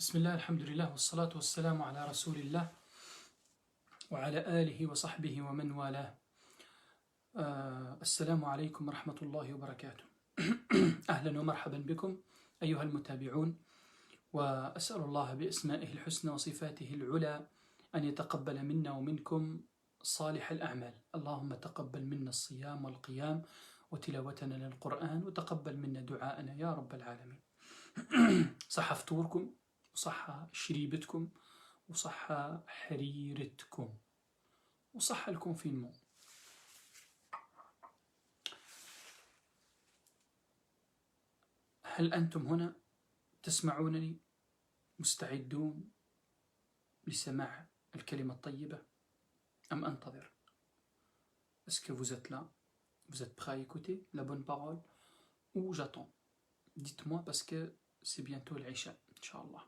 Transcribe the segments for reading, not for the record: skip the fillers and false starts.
بسم الله الحمد لله والصلاة والسلام على رسول الله وعلى آله وصحبه ومن والاه. السلام عليكم ورحمة الله وبركاته. أهلا ومرحبا بكم أيها المتابعون، وأسأل الله بأسمائه الحسنى وصفاته العلى أن يتقبل منا ومنكم صالح الأعمال. اللهم تقبل منا الصيام والقيام وتلاوتنا للقرآن، وتقبل منا دعاءنا يا رب العالمين. صح فطوركم وصح شريبتكم وصح حريرتكم وصح الكونفينمون. هل أنتم هنا تسمعونني مستعدون لسماع الكلمة الطيبة أم أنتظر؟ Est-ce que vous êtes là? Vous êtes prêts à écouter la bonne parole ou j'attends? Dites-moi parce que c'est bientôt l'Aïcha, Inch'Allah.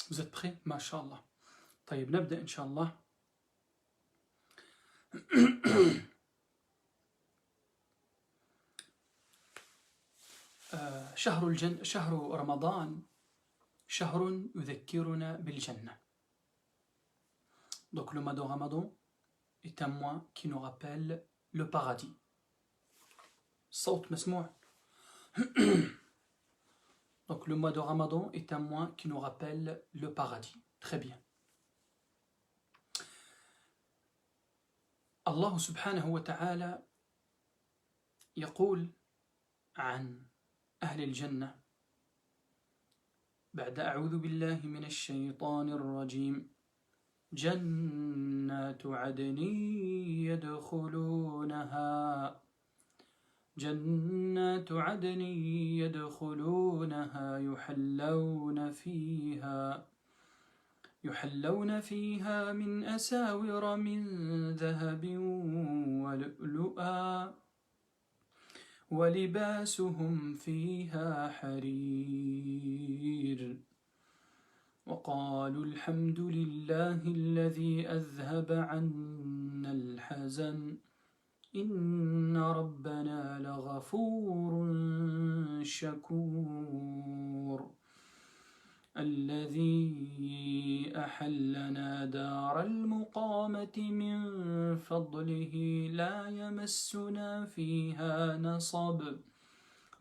Vous êtes prêts? MashaAllah. طيب نبدأ إن شاء الله. شهر رمضان شهر يذكرنا بالجنة. Donc le mois de Ramadan est un mois qui nous rappelle le paradis. صوت مسموع. Donc le mois de Ramadan est un mois qui nous rappelle le paradis. Très bien. Allah subhanahu wa ta'ala يقول عن أهل الجنة بعد أعوذ بالله من الشيطان الرجيم: جنات عدن يدخلونها يحلون فيها من أساور من ذهب ولؤلؤا ولباسهم فيها حرير وقالوا الحمد لله الذي أذهب عنا الحزن إن ربنا لغفور شكور الذي أحلنا دار المقامة من فضله لا يمسنا فيها نصب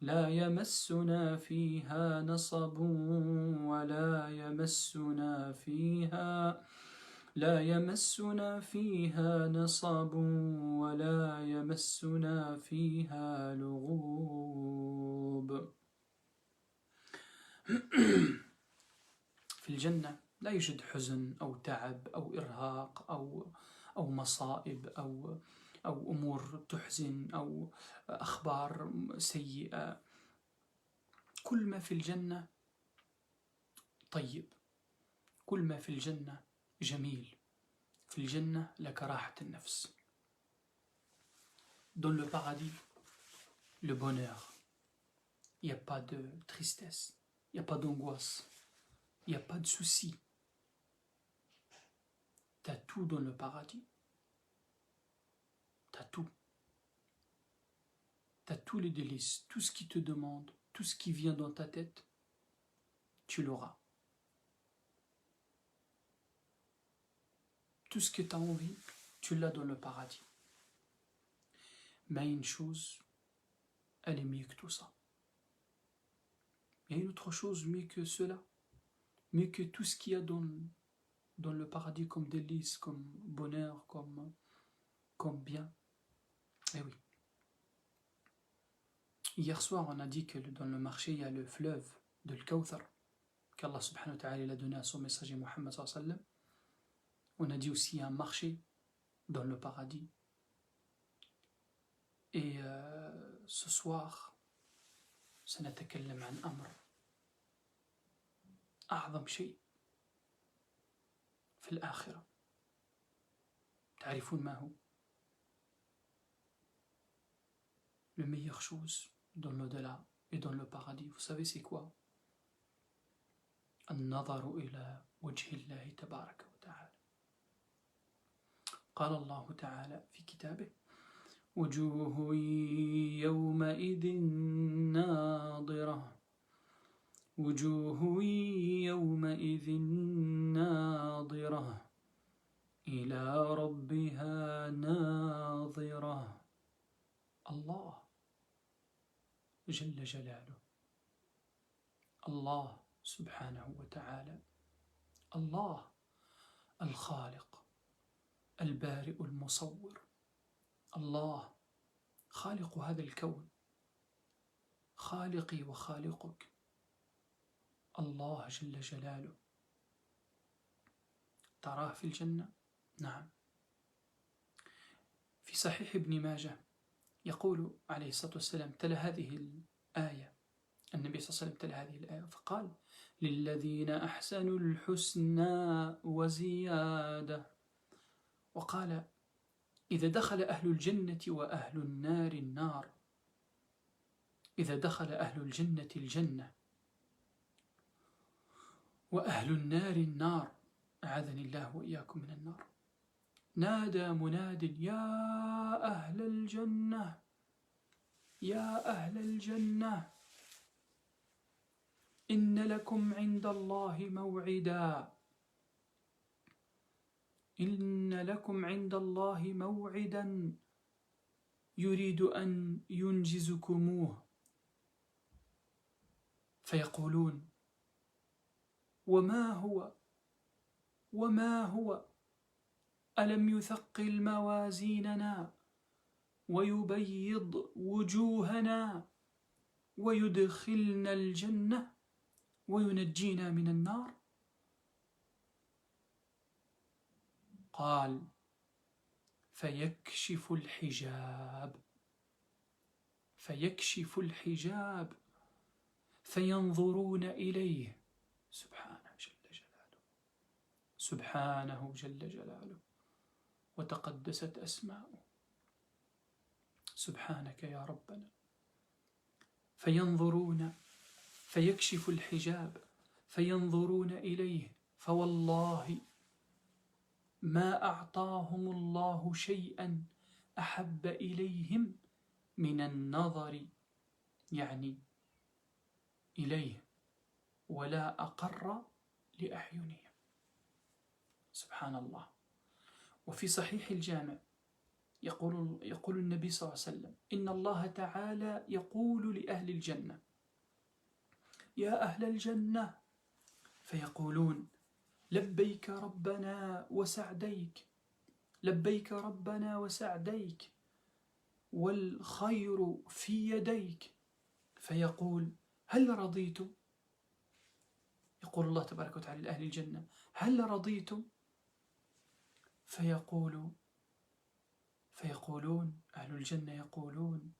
ولا يمسنا فيها لغوب. في الجنة لا يوجد حزن أو تعب أو إرهاق أو مصائب أو أمور تحزن أو أخبار سيئة. كل ما في الجنة طيب، كل ما في الجنة جميل. في الجنة لك راحة النفس. Dans le paradis, le bonheur, il n'y a pas de tristesse, il n'y a pas d'angoisse, il n'y a pas de soucis. T'as tout dans le paradis. T'as tout. T'as tous les délices, tout ce qui te demande, tout ce qui vient dans ta tête, tu l'auras. Tout ce que tu as envie, tu l'as dans le paradis. Mais une chose, elle est mieux que tout ça. Il y a une autre chose mieux que cela, mieux que tout ce qu'il y a dans le paradis comme délices, comme bonheur, comme bien. Eh oui. Hier soir, on a dit que dans le marché, il y a le fleuve de l'Kawthar, qu'Allah subhanahu wa ta'ala a donné à son messager Muhammad sallallahu alayhi wa sallam. On a dit aussi un marché dans le paradis. Et ce soir, سنتكلم عن أمر أعظم شيء في الآخرة. تعرفون ما هو؟ Le meilleure chose dans l'au-delà et dans le paradis. Vous savez c'est quoi? النظر إلى وجه الله تبارك وتعالى. قال الله تعالى في كتابه: وجوه يومئذ ناضرة وجوه يومئذ ناظرة إلى ربها ناظرة. الله جل جلاله، الله سبحانه وتعالى، الله الخالق البارئ المصور، الله خالق هذا الكون، خالقي وخالقك، الله جل جلاله. تراه في الجنة؟ نعم. في صحيح ابن ماجه يقول عليه الصلاة والسلام، تلا هذه الآية، النبي صلى الله عليه وسلم تلا هذه الآية فقال: للذين أحسنوا الحسنى وزيادة. وقال: إذا دخل أهل الجنة وأهل النار النار، إذا دخل أهل الجنة الجنة وأهل النار النار، أعاذني الله وإياكم من النار، نادى مناد: يا أهل الجنة، يا أهل الجنة، إن لكم عند الله موعدا، إن لكم عند الله موعدا يريد أن ينجزكموه. فيقولون: وما هو وما هو؟ ألم يثقل موازيننا ويبيض وجوهنا ويدخلنا الجنة وينجينا من النار؟ قال: فيكشف الحجاب، فيكشف الحجاب فينظرون إليه، سبحانه جل جلاله، سبحانه جل جلاله وتقدست أسماؤه، سبحانك يا ربنا. فينظرون، فيكشف الحجاب فينظرون إليه، فوالله ما أعطاهم الله شيئا أحب إليهم من النظر يعني إليه، ولا أقر لأعينهم. سبحان الله. وفي صحيح الجامع يقول النبي صلى الله عليه وسلم: إن الله تعالى يقول لأهل الجنة: يا أهل الجنة، فيقولون: لبيك ربنا وسعديك، لبيك ربنا وسعديك، والخير في يديك. فيقول: هل رضيتم؟ يقول الله تبارك وتعالى لأهل الجنة: هل رضيتم؟ فيقولون أهل الجنة يقولون: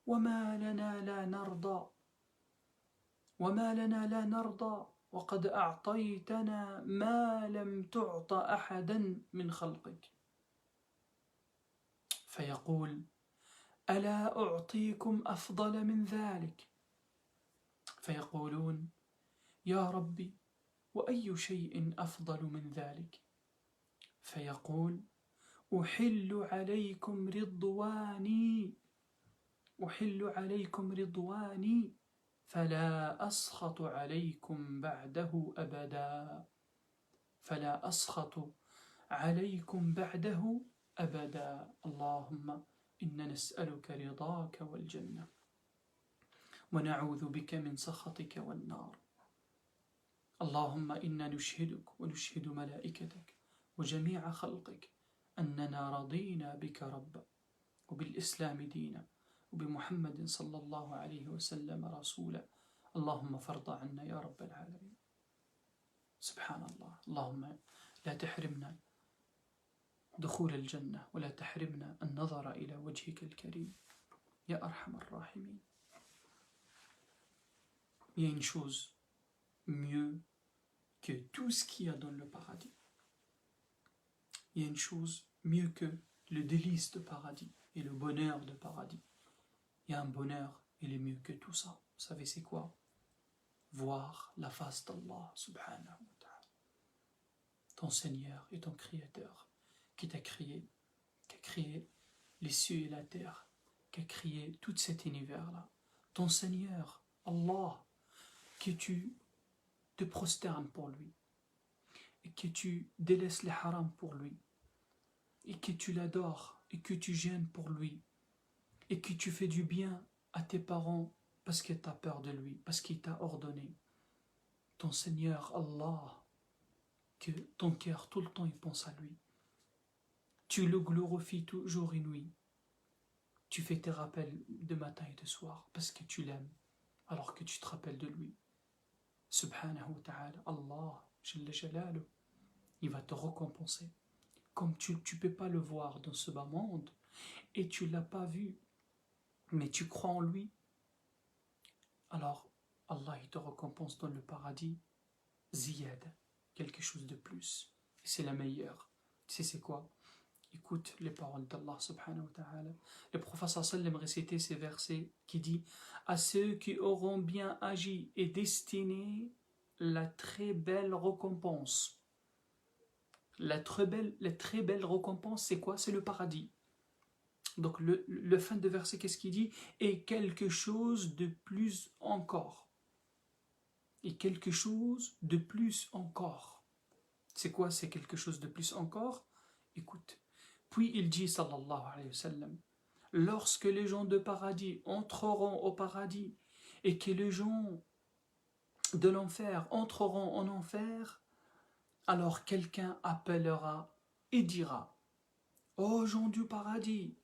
وما لنا لا نرضى، وما لنا لا نرضى، وقد أعطيتنا ما لم تعط أحدا من خلقك. فيقول: ألا أعطيكم أفضل من ذلك؟ فيقولون: يا ربي، وأي شيء أفضل من ذلك؟ فيقول: أحل عليكم رضواني، أحل عليكم رضواني فلا أسخط عليكم بعده أبدا، فلا أسخط عليكم بعده أبدا. اللهم إنا نسألك رضاك والجنة، ونعوذ بك من سخطك والنار. اللهم إنا نشهدك ونشهد ملائكتك وجميع خلقك أننا رضينا بك ربا، وبالإسلام دينا، وبمحمد صلى الله عليه وسلم رسولا. اللهم فارض عنا يا رب العالمين. سبحان الله. اللهم لا تحرمنا دخول الجنة، ولا تحرمنا النظر إلى وجهك الكريم. Ya Arhamar Rahimin. Il y a une chose mieux que tout ce qu'il y a dans le paradis. Il y a une chose mieux que le délice de paradis et le bonheur de paradis. Il y a un bonheur, il est mieux que tout ça. Vous savez c'est quoi? Voir la face d'Allah subhanahu wa ta'ala. Ton Seigneur et ton Créateur qui t'a créé, qui a créé les cieux et la terre, qui a créé tout cet univers-là. Ton Seigneur, Allah, que tu te prosternes pour lui et que tu délaisses les harams pour lui et que tu l'adores et que tu gênes pour lui et que tu fais du bien à tes parents parce que tu as peur de lui, parce qu'il t'a ordonné. Ton Seigneur Allah, que ton cœur tout le temps il pense à lui. Tu le glorifies tout jour et nuit. Tu fais tes rappels de matin et de soir parce que tu l'aimes alors que tu te rappelles de lui. Subhanahu wa ta'ala, Allah, Jalla Jalaluh, il va te récompenser. Comme tu ne peux pas le voir dans ce bas monde et tu ne l'as pas vu, mais tu crois en lui, alors Allah il te récompense dans le paradis, ziyad, quelque chose de plus. Et c'est la meilleure. Tu sais c'est quoi? Écoute les paroles d'Allah subhanahu wa ta'ala. Le prophète sallam récitait ces versets qui dit: à ceux qui auront bien agi est destinée la très belle récompense. La très belle récompense, c'est quoi? C'est le paradis. Donc le fin de verset, qu'est-ce qu'il dit? Et quelque chose de plus encore. Et quelque chose de plus encore. C'est quoi? C'est quelque chose de plus encore? Écoute. Puis il dit, sallallahu alayhi wa sallam, lorsque les gens de paradis entreront au paradis et que les gens de l'enfer entreront en enfer, alors quelqu'un appellera et dira: ô gens du paradis,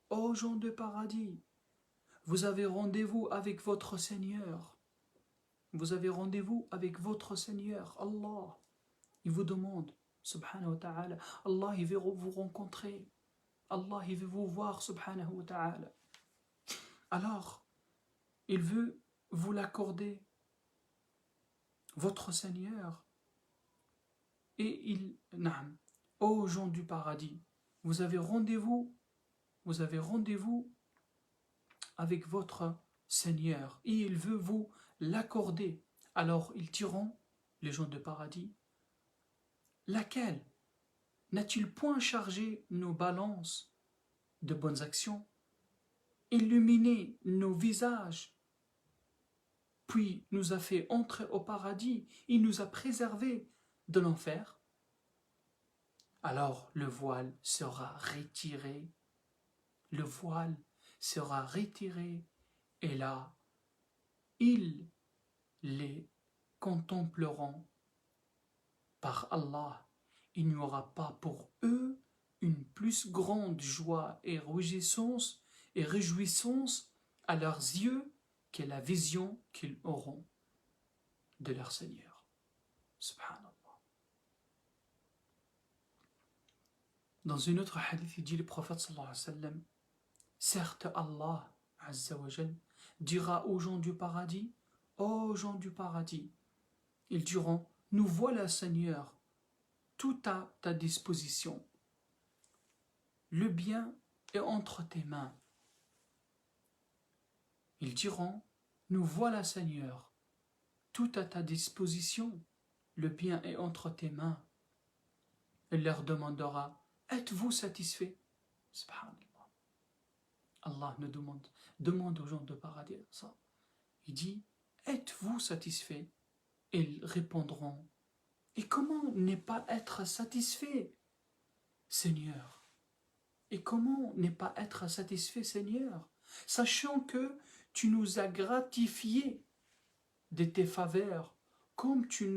ô gens de paradis, vous avez rendez-vous avec votre Seigneur. Vous avez rendez-vous avec votre Seigneur, Allah. Il vous demande, subhanahu wa ta'ala, Allah il veut vous rencontrer. Allah il veut vous voir, subhanahu wa ta'ala. Alors, il veut vous l'accorder, votre Seigneur. Et il, naam, ô gens du paradis, vous avez rendez-vous avec votre Seigneur. Et il veut vous l'accorder. Alors, ils diront, les gens de paradis, laquelle? N'a-t-il point chargé nos balances de bonnes actions, illuminé nos visages, puis nous a fait entrer au paradis, il nous a préservés de l'enfer? Alors le voile sera retiré, et là, ils les contempleront par Allah. Il n'y aura pas pour eux une plus grande joie et réjouissance à leurs yeux que la vision qu'ils auront de leur Seigneur. Subhanallah. Dans une autre hadith, il dit le prophète sallallahu alayhi wa sallam, certes Allah azza wa jal dira aux gens du paradis, ô gens du paradis, ils diront, nous voilà Seigneur, tout à ta disposition. Le bien est entre tes mains. Ils diront, nous voilà Seigneur, tout à ta disposition, le bien est entre tes mains. Il leur demandera, êtes-vous satisfaits? Subhanallah. Allah nous demande aux gens de paradis ça. Il dit, êtes-vous satisfaits? Ils répondront, et comment ne pas être satisfait, Seigneur? Et comment ne pas être satisfait, Seigneur, sachant que tu nous as gratifiés de tes faveurs, comme tu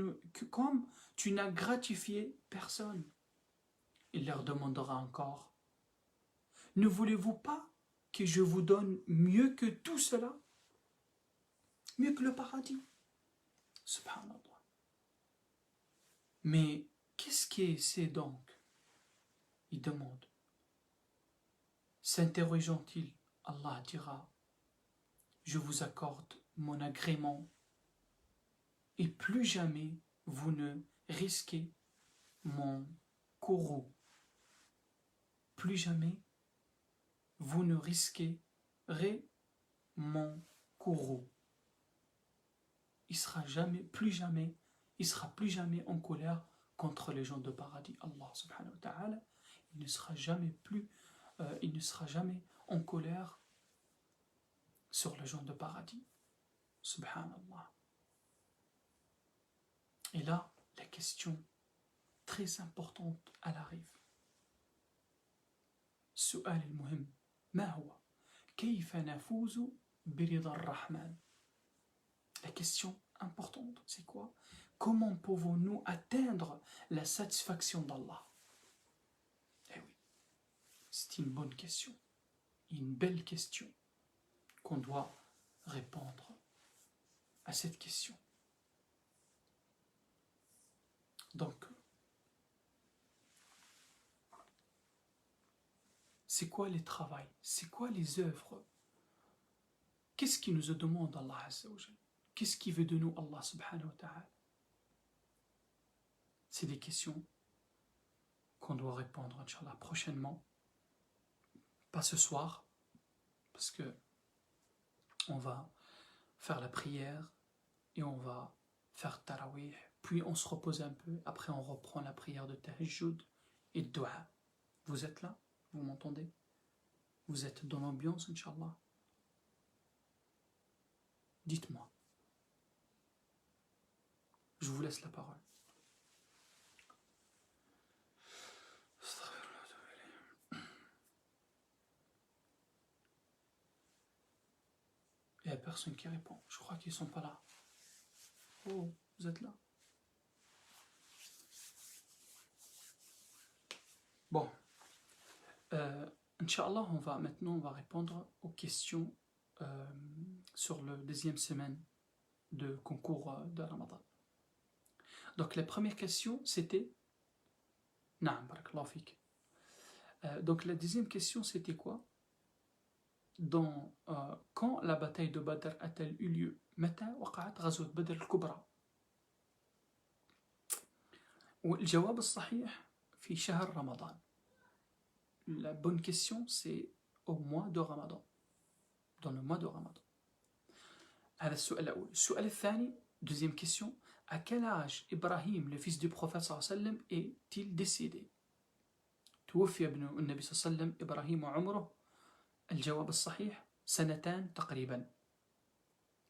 n'as gratifié personne. Il leur demandera encore, ne voulez-vous pas que je vous donne mieux que tout cela? Mieux que le paradis? Subhanallah. Mais qu'est-ce que c'est donc? Il demande. S'interrogeant-il Allah dira je vous accorde mon agrément et plus jamais vous ne risquez mon courroux. Plus jamais vous ne risquerez mon courroux. Il sera plus jamais en colère contre les gens de paradis. Allah subhanahu wa ta'ala, il ne sera jamais en colère sur les gens de paradis. Subhanallah. Et là, la question très importante, elle arrive. السؤال المهم ما هو؟ كيف نفوز برضا الرحمن؟ La question importante, c'est quoi? Comment pouvons-nous atteindre la satisfaction d'Allah? Eh oui, c'est une bonne question, une belle question qu'on doit répondre à cette question. Donc, c'est quoi les travails? C'est quoi les œuvres? Qu'est-ce qui nous demande Allah Azza wa Jal? Qu'est-ce qui veut de nous Allah subhanahu wa ta'ala? C'est des questions qu'on doit répondre, Inch'Allah, prochainement. Pas ce soir, parce que on va faire la prière et on va faire tarawih, puis on se repose un peu, après on reprend la prière de tahajjud et de dua. Vous êtes là? Vous m'entendez? Vous êtes dans l'ambiance, Inch'Allah? Dites-moi. Je vous laisse la parole. Il n'y a personne qui répond. Je crois qu'ils ne sont pas là. Oh, vous êtes là? Bon. Inch'Allah, on va répondre aux questions sur le deuxième semaine de concours de Ramadan. Donc la première question, c'était... Naam, barakallahu fik. Donc la deuxième question, c'était quoi? Quand la bataille de Badr a-t-elle eu lieu? متى وقعت غزوة بدر الكبرى؟ والجواب الصحيح في شهر رمضان. La bonne question, c'est au mois de Ramadan. Dans le mois de Ramadan. هذا السؤال الأول. السؤال الثاني, deuxième question, à quel âge Ibrahim, le fils du prophète صلى الله عليه وسلم, est-il décédé? توفي ابن النبي صلى الله عليه وسلم إبراهيم وعمره. الجواب الصحيح سنتان تقريبا.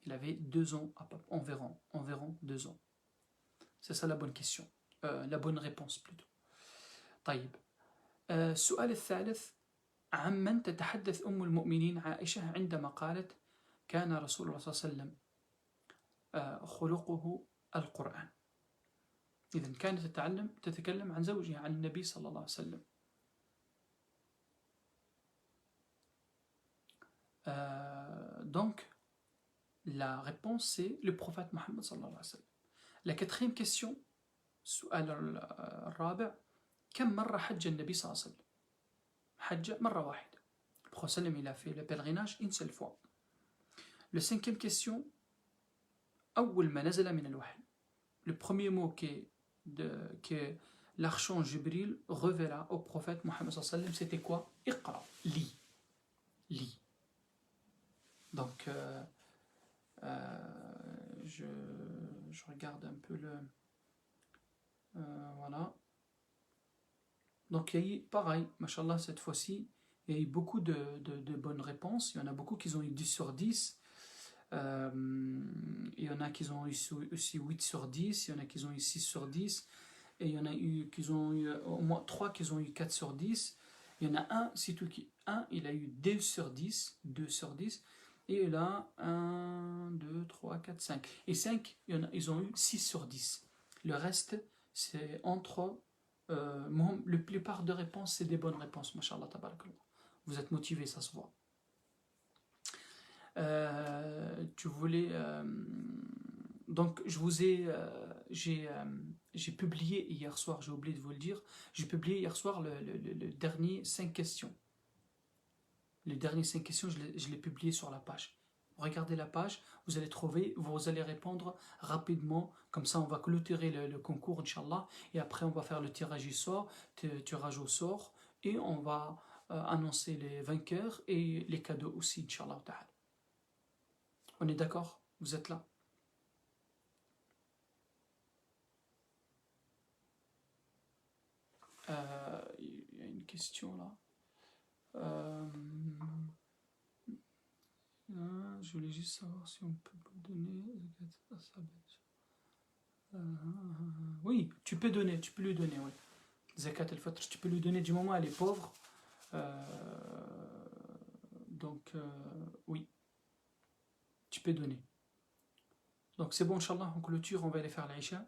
Il avait 2 ans environ 2 ans. C'est ça la bonne question, la bonne réponse plutôt. طيب. السؤال الثالث, عمن تتحدث أم المؤمنين عائشة عندما قالت كان رسول الله صلى الله عليه وسلم خلقه القرآن. إذن كانت تتكلم عن زوجها, عن النبي صلى الله عليه وسلم. Donc, la réponse c'est le prophète Mohammed sallallahu alayhi wa sallam. La quatrième question, السؤال الرابع, كم مرة حج النبي صلى الله عليه وسلم؟ حج مرة واحدة. Le prophète sallam, il a fait le pèlerinage une seule fois. La cinquième question, أول ما نزل من الوحي. Le premier mot que l'archange Jibril révéla au prophète Mohammed sallallahu alayhi wa sallam, c'était quoi? Iqra, lis. Lis. Donc, je regarde un peu le... voilà. Donc, il y a eu, pareil, mashallah, cette fois-ci, il y a eu beaucoup de bonnes réponses. Il y en a beaucoup qui ont eu 10 sur 10. Il y en a qui ont eu aussi 8 sur 10. Il y en a qui ont eu 6 sur 10. Et il y en a eu qui ont eu au moins 3 qui ont eu 4 sur 10. Il y en a un, c'est tout qui... Un, il a eu 2 sur 10. 2 sur 10. Et là, 1, 2, 3, 4, 5. Et 5, ils ont eu 6 sur 10. Le reste, c'est entre... la plupart de réponses, c'est des bonnes réponses. Mashallah, tabarakallah. Vous êtes motivés, ça se voit. Tu voulais... donc, j'ai publié hier soir, j'ai oublié de vous le dire, j'ai publié hier soir le dernier 5 questions. Les dernières 5 questions, je les publiées sur la page. Regardez la page, vous allez trouver, vous allez répondre rapidement. Comme ça, on va clôturer le concours, Inch'Allah. Et après, on va faire le tirage au sort. Et on va annoncer les vainqueurs et les cadeaux aussi, Inch'Allah. On est d'accord? Vous êtes là? Il y a une question là. Je voulais juste savoir si on peut donner. Oui, tu peux donner, tu peux lui donner, oui. Zakat al-Fitr, tu peux lui donner du moment elle est pauvre. Donc, oui, tu peux donner. Donc, c'est bon, Inch'Allah, en clôture, on va aller faire l'Aïcha.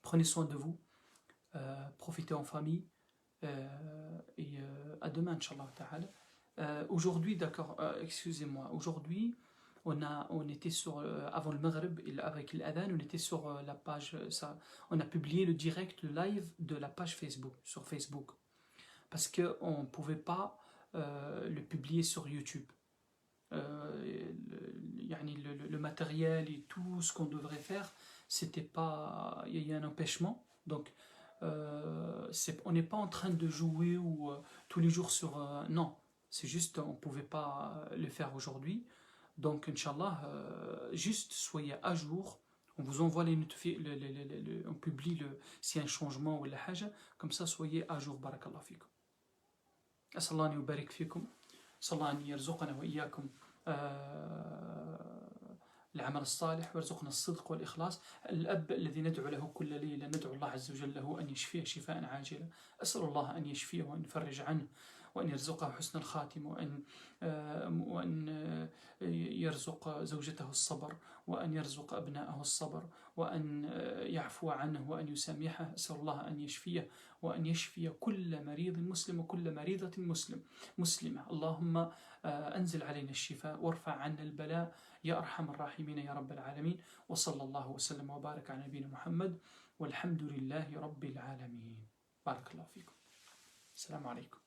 Prenez soin de vous, profitez en famille, et à demain, Inch'Allah ta'ala. Aujourd'hui, d'accord, excusez-moi, aujourd'hui, on était sur, avant le Maghrib, avec l'Adhan, on était sur la page, on a publié le direct, le live de la page Facebook, sur Facebook. Parce qu'on ne pouvait pas le publier sur YouTube. Le matériel et tout ce qu'on devrait faire, c'était pas. Il y a un empêchement. Donc, on n'est pas en train de jouer ou tous les jours sur. Non, c'est juste, on ne pouvait pas le faire aujourd'hui. Donc, Inch'Allah, juste soyez à jour. On vous envoie les notifications, on publie s'il y a un changement ou la haja. Comme ça, soyez à jour. Barakallah fikum. أسأل الله أن يبارك فيكم. أسأل الله أن يرزقنا وإياكم العمل الصالح ويرزقنا الصدق والإخلاص. الأب الذي ندعو له كل ليلة ندعو الله عز وجل له أن يشفيه شفاء عاجلا. أسأل الله أن يشفيه وأن يفرج عنه وأن يرزقه حسن الخاتم وأن يرزق زوجته الصبر وأن يرزق أبنائه الصبر وأن يعفو عنه وأن يسامحه. أسأل الله أن يشفيه وأن يشفي كل مريض مسلم وكل مريضة مسلمة. اللهم أنزل علينا الشفاء وارفع عنا البلاء يا أرحم الراحمين يا رب العالمين. وصلى الله وسلم وبارك على نبينا محمد والحمد لله رب العالمين. بارك الله فيكم. السلام عليكم.